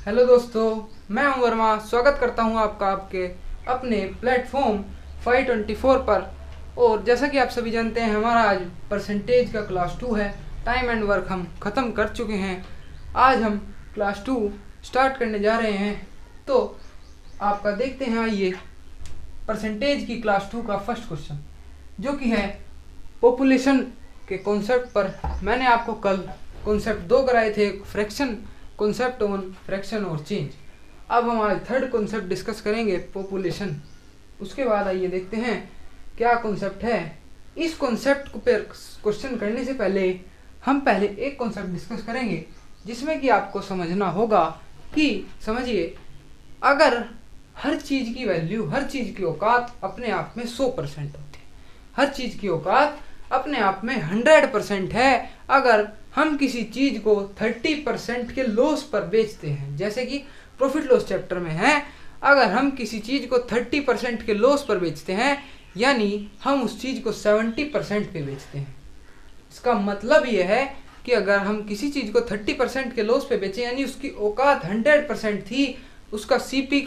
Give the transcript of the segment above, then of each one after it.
Hello दोस्तों, मैं हूं वर्मा। स्वागत करता हूं आपका आपके अपने प्लेटफॉर्म 524 पर। और जैसा कि आप सभी जानते हैं, हमारा आज परसेंटेज का क्लास 2 है। टाइम एंड वर्क हम ख़त्म कर चुके हैं। आज हम क्लास 2 स्टार्ट करने जा रहे हैं। तो आपका देखते हैं, आइए परसेंटेज की क्लास 2 का फर्स्ट क्वेश्चन, जो कि है पॉपुलेशन के कॉन्सेप्ट पर। मैंने आपको कल कॉन्सेप्ट 2 कराए थे, फ्रैक्शन कॉन्सेप्ट ऑन फ्रैक्शन और चेंज। अब हम आज थर्ड कॉन्सेप्ट डिस्कस करेंगे, पॉपुलेशन। उसके बाद आइए देखते हैं क्या कॉन्सेप्ट है। इस कॉन्सेप्ट को पर क्वेश्चन करने से पहले हम पहले एक कॉन्सेप्ट डिस्कस करेंगे, जिसमें कि आपको समझना होगा कि समझिए, अगर हर चीज़ की वैल्यू, हर चीज़ की औकात अपने आप में 100% होती है, हर चीज़ की औकात अपने आप में 100% है। अगर हम किसी चीज़ को 30% के लॉस पर बेचते हैं, जैसे कि प्रॉफिट लॉस चैप्टर में है, अगर हम किसी चीज़ को 30% के लॉस पर बेचते हैं, यानी हम उस चीज़ को 70% पे बेचते हैं। इसका मतलब ये है कि अगर हम किसी चीज़ को 30% के लॉस पे बेचें, यानी उसकी औकात 100% थी, उसका सीपी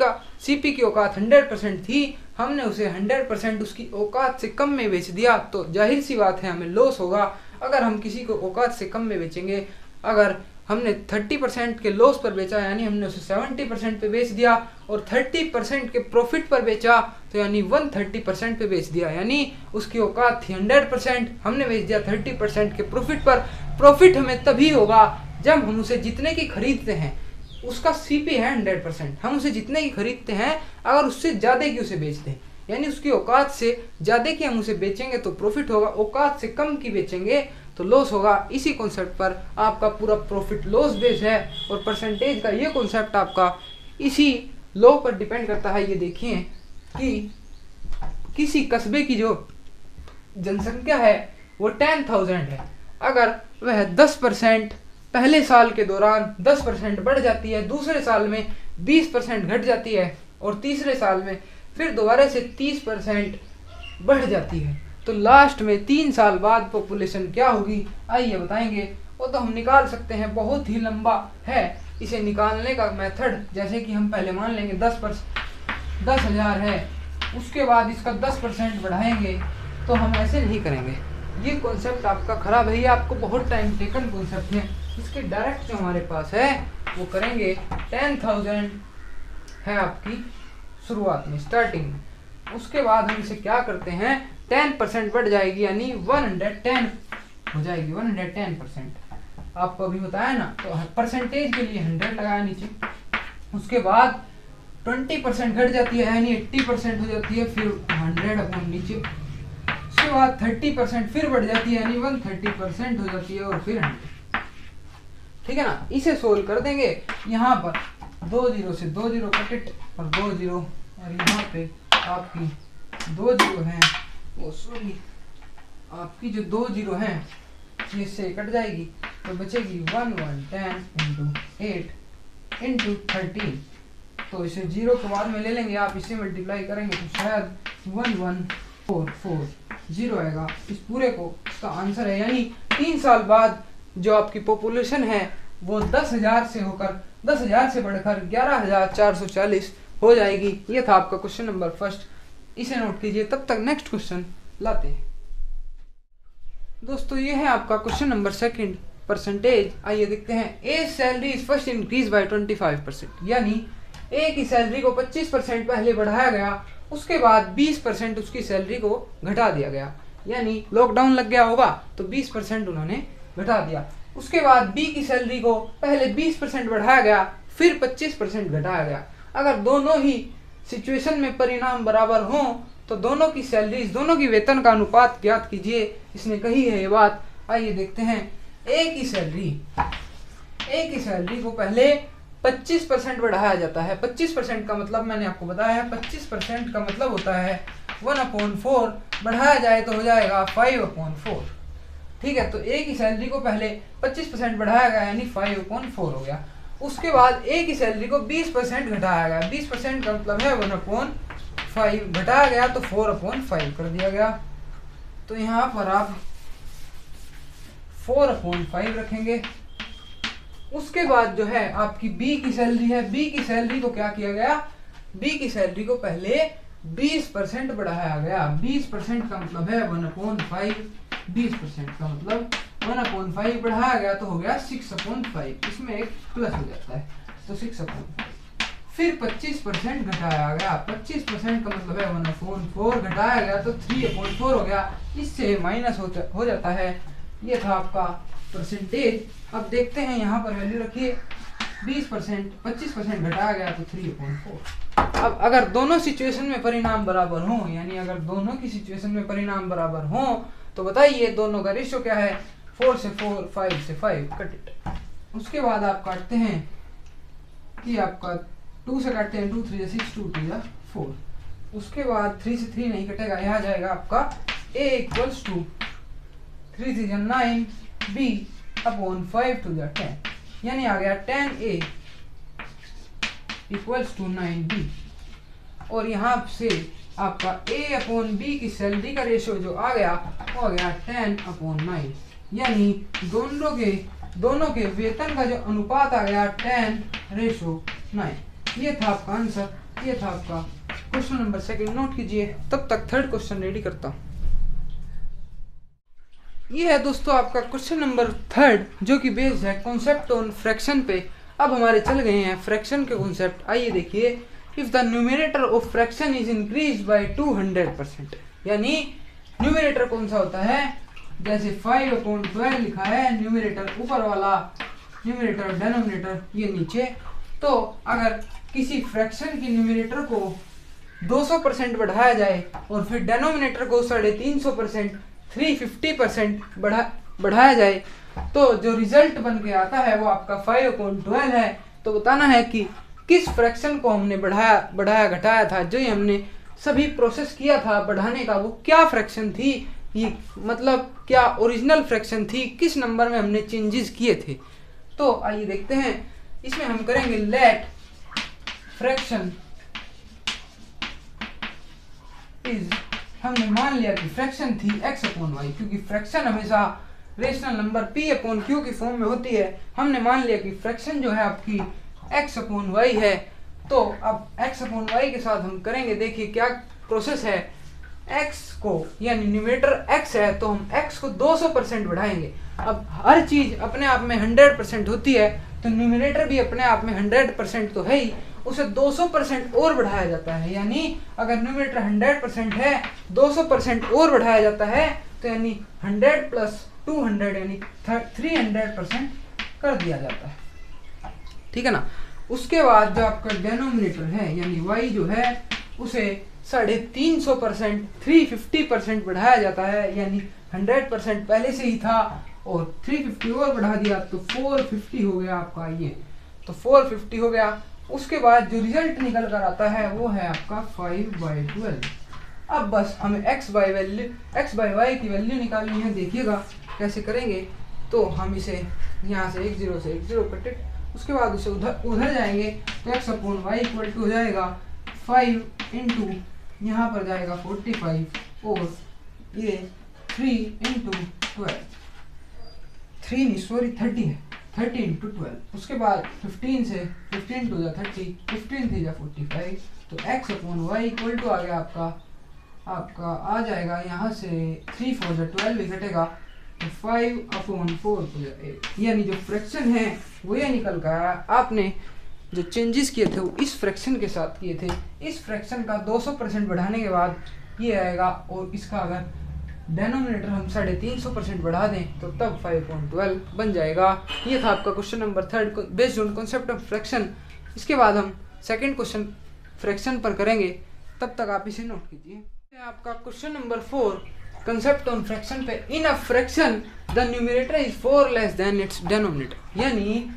की औकात 100% थी, हमने उसे 100% उसकी औकात से कम में बेच दिया, तो जाहिर सी बात है हमें लॉस होगा। अगर हम किसी को औकात से कम में बेचेंगे, अगर हमने 30% के लॉस पर बेचा, यानी हमने उसे 70% पे बेच दिया, और 30% के प्रॉफिट पर बेचा, तो यानी 130% पे बेच दिया, यानी उसकी औकात थी 100%, हमने बेच दिया 30% के प्रॉफिट पर। प्रॉफिट हमें तभी होगा जब हम उसे जितने की खरीदते हैं, उसका सीपी है 100%, हम उसे जितने की खरीदते हैं, अगर उससे ज़्यादा की उसे बेचते हैं, यानी उसकी औकात से ज़्यादा की हम उसे बेचेंगे तो प्रॉफिट होगा, औकात से कम की बेचेंगे तो लॉस होगा। इसी कॉन्सेप्ट पर आपका पूरा प्रॉफिट लॉस बेस है, और परसेंटेज का ये कॉन्सेप्ट आपका इसी लॉ पर डिपेंड करता है। ये देखिए कि किसी कस्बे की जो जनसंख्या है वो 10,000 है। अगर वह 10% पहले साल के दौरान 10% बढ़ जाती है, दूसरे साल में 20% घट जाती है, और तीसरे साल में फिर दोबारा से 30% बढ़ जाती है, तो लास्ट में 3 साल बाद पॉपुलेशन क्या होगी, आइए बताएंगे। वो तो हम निकाल सकते हैं, बहुत ही लंबा है इसे निकालने का मेथड। जैसे कि हम पहले मान लेंगे 10,000 है, उसके बाद इसका 10% बढ़ाएंगे, तो हम ऐसे नहीं करेंगे। ये कॉन्सेप्ट आपका खराब है, ये आपको बहुत टाइम टेकन कॉन्सेप्ट है। इसके डायरेक्ट जो हमारे पास है वो करेंगे, 10,000 है आपकी शुरुआत में, स्टार्टिंग में। उसके बाद हम इसे क्या करते हैं, 10% बढ़ जाएगी, यानी 110 हो जाएगी, 110%। आपको अभी बताया ना, तो परसेंटेज के लिए 100 लगाया नीचे। उसके बाद 20% घट जाती है, यानी 80% हो जाती है, फिर 100 अपन नीचे। उसके बाद 30% फिर बढ़ जाती है, यानी 130% हो जाती है, और फिर 100। ठीक है ना, इसे सोल्व कर देंगे। यहाँ पर 2 जीरो से 2 जीरो कट, और 2 जीरो, और यहाँ पे आपकी 2 जीरो हैं, वो सॉरी, आपकी जो 2 जीरो हैं ये से कट जाएगी, तो बचेगी 1110 इंटू 8 इंटू 13। तो इसे जीरो के बाद में ले लेंगे, आप इसे मल्टीप्लाई करेंगे तो शायद 1144 आएगा। इस पूरे को इसका आंसर है, यानी 3 साल बाद जो आपकी पॉपुलेशन है वो 10,000 से होकर 10,000 से बढ़कर 11,440 हो जाएगी। ये था आपका क्वेश्चन नंबर फर्स्ट, इसे नोट कीजिए। तब तक नेक्स्ट क्वेश्चन लाते हैं दोस्तों। ये है आपका क्वेश्चन नंबर सेकंड, परसेंटेज। आइए देखते हैं। A salary is first increase by 25%, यानी ए की सैलरी को 25% पहले बढ़ाया गया, उसके बाद 20% उसकी सैलरी को घटा दिया गया, यानी लॉकडाउन लग गया होगा तो 20% उन्होंने घटा दिया। उसके बाद बी की सैलरी को पहले 20% बढ़ाया गया, फिर 25% घटाया गया। अगर दोनों ही सिचुएशन में परिणाम बराबर हों, तो दोनों की सैलरीज, दोनों की वेतन का अनुपात ज्ञात कीजिए। इसने कही है ये बात, आइए देखते हैं। ए की सैलरी को पहले 25% बढ़ाया जाता है। 25% का मतलब मैंने आपको बताया है, 25% का मतलब होता है 1/4, बढ़ाया जाए तो हो जाएगा 5/4। ठीक है, तो ए की सैलरी को पहले 25% बढ़ाया गया, यानी 5/4 हो गया। उसके बाद ए की सैलरी को 20% घटाया गया, 20% का मतलब है 1/5, घटाया गया तो 4/5 कर दिया गया। तो यहाँ पर आप 4/5 रखेंगे, उसके बाद जो है आपकी बी की सैलरी है, बी की सैलरी को क्या किया गया, बी की सैलरी को पहले 20% बढ़ाया गया। 20% का मतलब है 1/5, 20% का मतलब 1/5 बढ़ाया गया तो हो गया 6/5, इसमें एक प्लस हो जाता है तो 6/5। फिर 25% घटाया गया, 25% का मतलब है 1/4 घटाया गया तो 3/4 हो गया, इससे माइनस हो जाता है। ये था आपका परसेंटेज। अब देखते हैं यहाँ पर वैल्यू रखिए 20%, 25% घटाया गया तो 3/4। अब अगर दोनों सिचुएशन में परिणाम बराबर हो, यानी अगर दोनों की सिचुएशन में परिणाम बराबर हो तो बताइए दोनों का रेशियो क्या है, 4 से 4, 5 से 5, कट इट। उसके बाद आप काटते हैं कि आपका 2 से काटते हैं, 2 3 6, 2 2 4। उसके बाद 3 से 3 नहीं कटेगा, यहाँ जाएगा आपका a equals to 3 3 9, b upon 5 2 10, यानी आ गया 10a इक्वल्स टू 9b। और यहाँ से आपका a अपॉन b की सैलरी का रेशियो जो आ गया वो आ गया 10/9, यानी दोनों के वेतन का जो अनुपात आ गया 10:9। ये था आपका आंसर, ये था आपका क्वेश्चन नंबर 2। नोट कीजिए, तब तक थर्ड क्वेश्चन रेडी करता हूँ। ये है दोस्तों आपका क्वेश्चन नंबर 3 जो कि बेस्ड है कॉन्सेप्ट ऑन फ्रैक्शन पे। अब हमारे चल गए हैं फ्रैक्शन के कॉन्सेप्ट। आइए देखिए, if the numerator of fraction is increase by 200%, यानी न्यूमरेटर कौन सा होता है, जैसे 5/12 लिखा है, न्यूमरेटर ऊपर वाला, न्यूमरेटर डेनोमिनेटर ये नीचे। तो अगर किसी फ्रैक्शन की न्यूमरेटर को 200% बढ़ाया जाए और फिर डेनोमिनेटर को 350%, 350% बढ़ाया जाए तो जो रिजल्ट बन के आता है वो आपका 5/12 है। तो बताना है कि किस फ्रैक्शन को हमने बढ़ाया घटाया था, जो ये हमने सभी प्रोसेस किया था बढ़ाने का, वो क्या फ्रैक्शन थी, ये मतलब क्या ओरिजिनल फ्रैक्शन थी, किस नंबर में हमने चेंजेस किए थे। तो आइए देखते हैं, इसमें हम करेंगे लेट फ्रैक्शन इज, हमने मान लिया कि फ्रैक्शन थी x/y, क्योंकि फ्रैक्शन हमेशा रेशनल नंबर p/q की फॉर्म में होती है। हमने मान लिया कि फ्रैक्शन जो है आपकी x/y है। तो अब x/y के साथ हम करेंगे, देखिए क्या प्रोसेस है। x को, यानी न्यूमरेटर x है तो हम x को 200% बढ़ाएंगे। अब हर चीज अपने आप में 100% होती है तो न्यूमरेटर भी अपने आप में 100% तो है ही, उसे 200% और बढ़ाया जाता है। यानी अगर न्यूमरेटर 100% है, 200% और बढ़ाया जाता है तो यानी 100 + 200 यानी 300% कर दिया जाता है, ठीक है ना। उसके बाद जो आपका डेनोमिनेटर है यानी y जो है उसे 350%, 350% बढ़ाया जाता है, यानी 100% पहले से ही था और 350 और बढ़ा दिया तो 450 हो गया आपका, ये तो 450 हो गया। उसके बाद जो रिजल्ट निकल कर आता है वो है आपका 5/12। अब बस हमें x बाय y की वैल्यू निकालनी है। देखिएगा कैसे करेंगे, तो हम इसे यहाँ से 1 0 कटे, उसके बाद उसे उधर जाएंगे तो x/y इक्वल टू हो जाएगा 5 इंटू यहाँ पर जाएगा 45 और ये 3 इंटू 12, 30 है, 30 इंटू 12। उसके बाद 15 से 15 2 30, 15 3 45, तो x/y इक्वल टू आ गया आपका आ जाएगा यहाँ से 3 4 12 भी घटेगा तो 5/4, यानी जो फ्रैक्शन है वो ये निकल कर आया। आपने जो चेंजेस किए थे वो इस फ्रैक्शन के साथ किए थे। इस फ्रैक्शन का 200% बढ़ाने के बाद ये आएगा और इसका अगर डेनोमिनेटर हम 350% बढ़ा दें तो तब 5/12 बन जाएगा। ये था आपका question number 3 based on concept of fraction. इसके बाद हम सेकंड क्वेश्चन फ्रैक्शन पर करेंगे, तब तक आप इसे नोट कीजिए। आपका question number 4 concept on fraction पे। In a fraction the numerator is 4 less than its denominator, यानी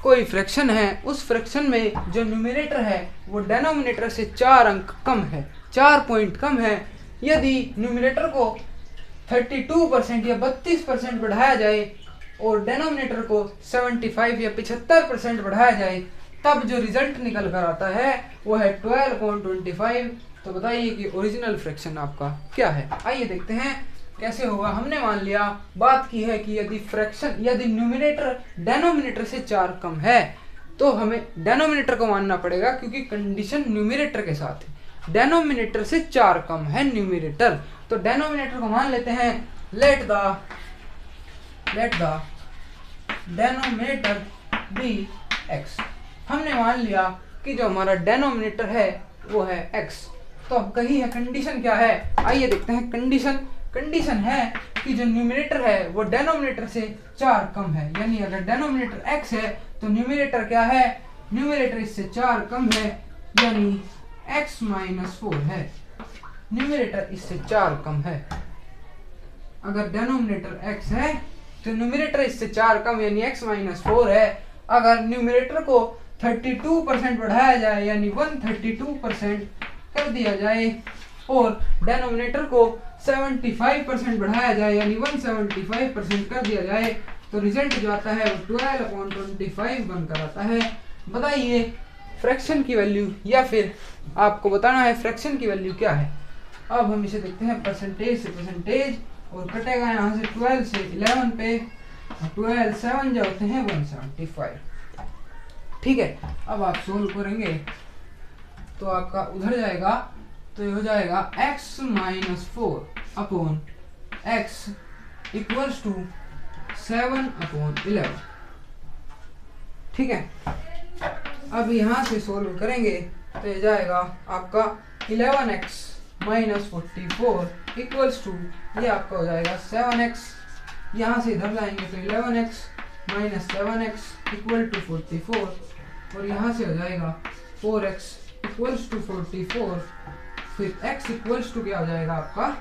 कोई फ्रैक्शन है, उस फ्रैक्शन में जो न्यूमरेटर है वो डेनोमिनेटर से 4 अंक कम है, 4 पॉइंट कम है। यदि न्यूमरेटर को 32% या 32% बढ़ाया जाए और डेनोमिनेटर को 75 या 75% बढ़ाया जाए, तब जो रिजल्ट निकल कर आता है वो है 12/25। तो बताइए कि ओरिजिनल फ्रैक्शन आपका क्या है। आइए देखते हैं कैसे होगा, हमने मान लिया, बात की है कि यदि न्यूमरेटर डेनोमिनेटर से 4 कम है तो हमें डेनोमिनेटर को मानना पड़ेगा, क्योंकि कंडीशन न्यूमरेटर के साथ है। डेनोमिनेटर से 4 कम है न्यूमरेटर, तो डेनोमिनेटर को मान लेते हैं let the denominator be x। हमने मान लिया कि जो हमारा डेनोमिनेटर है वो है x। तो अब कही है कंडीशन क्या है, आइए देखते हैं। कंडीशन है कि जो न्यूमरेटर है वो डेनोमिनेटर से 4 कम है, यानी अगर डेनोमिनेटर x है तो न्यूमरेटर क्या है, न्यूमरेटर इससे 4 कम है, यानी x - 4 है। न्यूमरेटर इससे 4 कम है। अगर डेनोमिनेटर x है तो न्यूमरेटर इससे 4 कम यानी x - 4 है। अगर न्यूमरेटर को 32% बढ़ाया जाए यानी 132% कर दिया जाए और डेनोमिनेटर को 75% बढ़ाया जाए यानी 175% कर दिया जाए तो रिजल्ट जो आता है वो 12/25 बनकर आता है। बताइए फ्रैक्शन की वैल्यू, या फिर आपको बताना है फ्रैक्शन की वैल्यू क्या है। अब हम इसे देखते हैं परसेंटेज से परसेंटेज, और कटेगा यहाँ से 12 से 11 पे, 12 7 जो होते हैं 175। ठीक है, अब आप सोल्व करेंगे तो आपका उधर जाएगा, तो ये हो जाएगा x - 4 upon x equals to 7/11। ठीक है, अब यहाँ से सोल्व करेंगे तो ये जाएगा आपका 11x - 44 इक्वल्स टू, ये आपका हो जाएगा 7x। यहाँ से इधर लाएंगे तो 11x - 7x इक्वल टू 44, और यहाँ से हो जाएगा 4x इक्वल्स टू 44, फिर x इक्वल्स टू क्या हो जाएगा आपका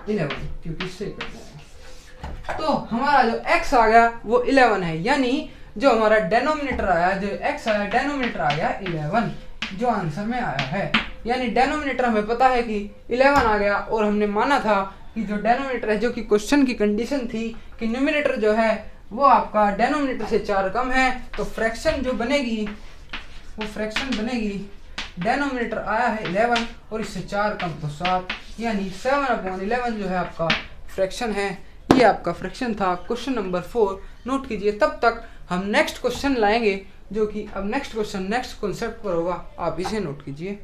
11, क्योंकि इससे कर जाएगा। तो हमारा जो x आ गया वो 11 है, यानी जो हमारा डेनोमिनेटर आया, जो x आया डेनोमिनेटर आ गया 11, जो आंसर में आया है। यानी डेनोमिनेटर हमें पता है कि 11 आ गया, और हमने माना था कि जो डेनोमिनेटर है, जो कि क्वेश्चन की कंडीशन थी कि न्यूमरेटर जो है वो आपका डेनोमिनेटर से 4 कम है, तो फ्रैक्शन जो बनेगी वो फ्रैक्शन बनेगी, डेनोमिनेटर आया है 11 और इससे 4 कम तो 7, यानी 7/11 जो है आपका फ्रैक्शन है। ये आपका फ्रैक्शन था क्वेश्चन नंबर 4, नोट कीजिए। तब तक हम नेक्स्ट क्वेश्चन लाएंगे, जो कि अब नेक्स्ट क्वेश्चन नेक्स्ट कॉन्सेप्ट पर होगा, आप इसे नोट कीजिए।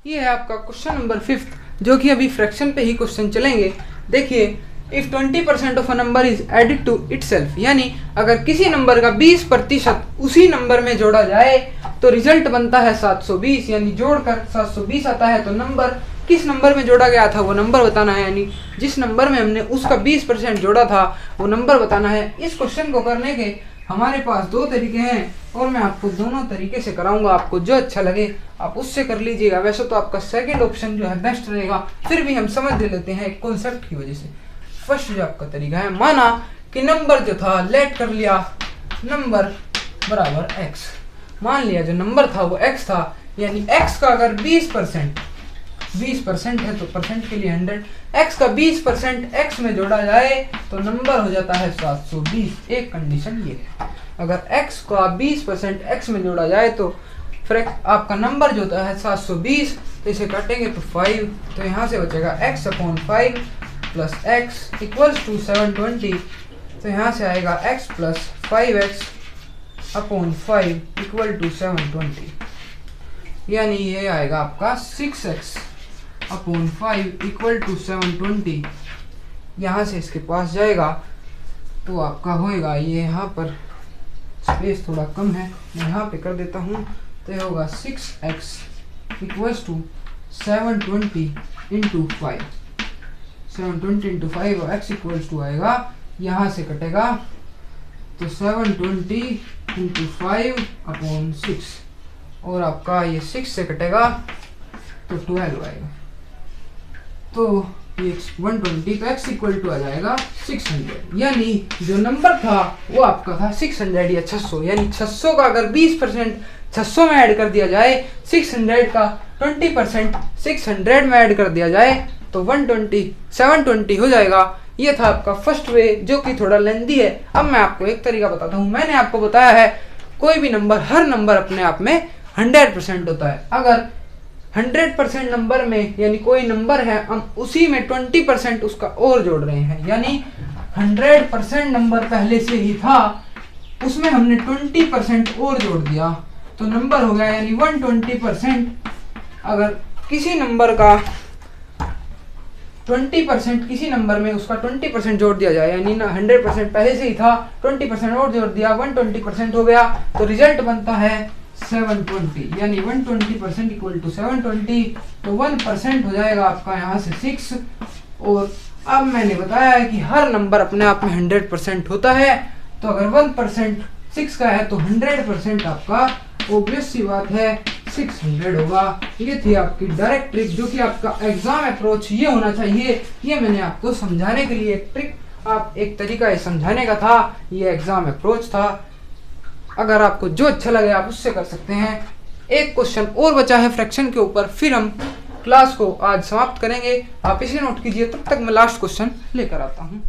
ये है आपका क्वेश्चन नंबर 5, जो कि अभी फ्रैक्शन पे ही क्वेश्चन चलेंगे। देखिए, if 20% of a number is added to itself, यानी अगर किसी नंबर का 20% उसी नंबर में जोड़ा जाए तो रिजल्ट बनता है 720, यानी जोड़कर 720 आता है। तो नंबर किस नंबर में जोड़ा गया था वो नंबर बताना है, यानी जिस नंबर में हमने उसका 20% जोड़ा था वो नंबर बताना है। इस क्वेश्चन को करने के हमारे पास 2 तरीके हैं, और मैं आपको दोनों तरीके से कराऊंगा। आपको जो अच्छा लगे आप उससे कर लीजिएगा। वैसे तो आपका सेकंड ऑप्शन जो है बेस्ट रहेगा, फिर भी हम समझ लेते हैं एक कॉन्सेप्ट की वजह से। फर्स्ट जो आपका तरीका है, माना कि नंबर जो था लेट कर लिया नंबर बराबर x, मान लिया जो नंबर था वो x था, यानी x का अगर 20% है तो परसेंट के लिए 100, x का 20% x में जोड़ा जाए तो नंबर हो जाता है 720। एक कंडीशन ये है, अगर x का 20% x में जोड़ा जाए तो आपका नंबर जो होता है 720, तो इसे काटेंगे तो 5, तो यहाँ से बचेगा x/5 plus x equals to 720, तो यहाँ से आएगा x plus 5x/5 equal to 720, यानी ये आएगा आपका 6x/5 इक्वल टू 720। यहाँ से इसके पास जाएगा तो आपका होएगा, ये यहाँ पर स्पेस थोड़ा कम है, मैं यहाँ पे कर देता हूँ, तो ये होगा 6x equals to 720 into 5, 720 into 5 और x इक्वल्स टू आएगा, यहाँ से कटेगा तो 720 इंटू 5/6, और आपका ये 6 से कटेगा तो 12 आएगा, तो ये 120, तो x इक्वल टू आ जाएगा 600, यानी जो नंबर था वो आपका था 600 या 600, यानी 600 का अगर 20% 600 में ऐड कर दिया जाए, 600 का 20% 600 में ऐड कर दिया जाए तो 720 हो जाएगा। ये था आपका फर्स्ट वे, जो कि थोड़ा लेंदी है। अब मैं आपको एक तरीका बताता हूँ। मैंने आपको बताया है कोई भी नंबर, हर नंबर अपने आप में 100% होता है। अगर 100% नंबर में, यानी कोई नंबर है, हम उसी में 20% उसका और जोड़ रहे हैं। यानी 100% नंबर पहले से ही था, उसमें हमने 20% और जोड़ दिया तो नंबर हो गया यानी 120%। अगर किसी नंबर का 20% किसी नंबर में उसका 20% जोड़ दिया जाए, यानी 100% पहले से ही था, 20% और जोड़ दिया, 120% हो गया, तो रिजल्ट बनता है 720। यानी 120% इक्वल टू 720, तो 1% हो जाएगा आपका यहाँ से 6। और अब मैंने बताया है कि हर नंबर अपने आप में 100% होता है, तो अगर 1% 6 का है तो 100% आपका ऑब्वियस सी बात है 600 होगा। ये थी आपकी डायरेक्ट ट्रिक, जो कि आपका एग्जाम अप्रोच ये होना चाहिए। ये मैंने आपको समझाने के लिए एक ट्रिक, आप एक तरीका है समझाने का था, ये एग्जाम अप्रोच था। अगर आपको जो अच्छा लगे आप उससे कर सकते हैं। एक क्वेश्चन और बचा है फ्रैक्शन के ऊपर, फिर हम क्लास को आज समाप्त करेंगे। आप इसे नोट कीजिए, तब तक मैं लास्ट क्वेश्चन लेकर आता हूँ।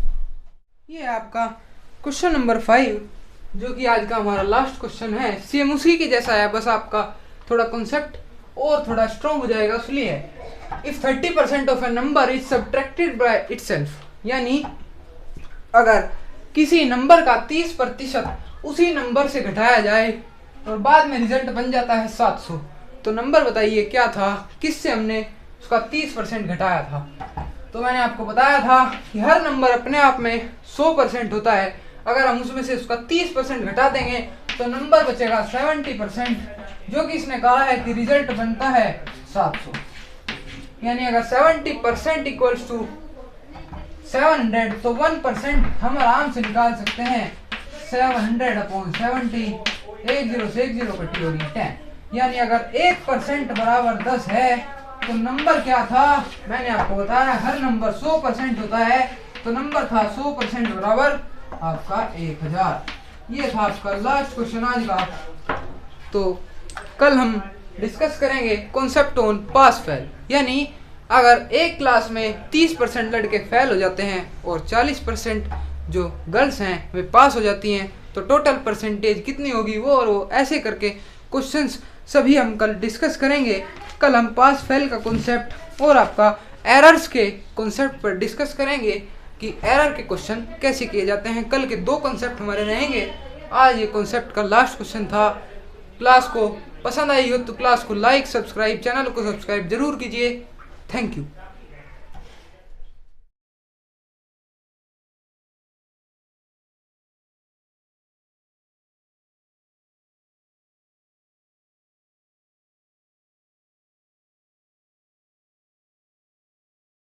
ये है आपका क्वेश्चन नंबर 5, जो कि आज का हमारा लास्ट क्वेश्चन है। सेम उसी के जैसा है, बस आपका थोड़ा कॉन्सेप्ट और थोड़ा स्ट्रॉन्ग हो जाएगा, इसलिए है if 30% of A number is subtracted by itself, यानी अगर किसी नंबर का 30% उसी नंबर से घटाया जाए और बाद में रिजल्ट बन जाता है 700, तो नंबर बताइए क्या था, किससे हमने उसका 30% घटाया था। तो मैंने आपको बताया था कि हर नंबर अपने आप में 100% होता है, अगर हम उसमें से उसका 30% घटा देंगे तो नंबर बचेगा 70%, जो कि इसने कहा है कि रिजल्ट बनता है 700। यानी अगर 70% इक्वल्स टू 700, तो 1% हम आराम से निकाल सकते हैं 700/70। 1 0 से 1 0 कटी हो रही है 10। यानी अगर 1% बराबर 10 है तो नंबर क्या था, मैंने आपको बताया हर नंबर 100% होता है, तो नंबर था 100% बराबर आपका 1000। ये था आपका लास्ट क्वेश्चन आज का। तो कल हम डिस्कस करेंगे कॉन्सेप्ट ऑन पास फेल, यानी अगर एक क्लास में 30% लड़के फेल हो जाते हैं और 40% जो गर्ल्स हैं वे पास हो जाती हैं, तो टोटल परसेंटेज कितनी होगी वो, और वो ऐसे करके क्वेश्चंस सभी हम कल डिस्कस करेंगे। कल हम पास फेल का कॉन्सेप्ट और आपका एरर्स के कॉन्सेप्ट पर डिस्कस करेंगे कि एरर के क्वेश्चन कैसे किए जाते हैं। कल के 2 कॉन्सेप्ट हमारे रहेंगे। आज ये कॉन्सेप्ट का लास्ट क्वेश्चन था। क्लास को पसंद आई हो तो क्लास को लाइक, सब्सक्राइब, चैनल को सब्सक्राइब जरूर कीजिए। Thank you.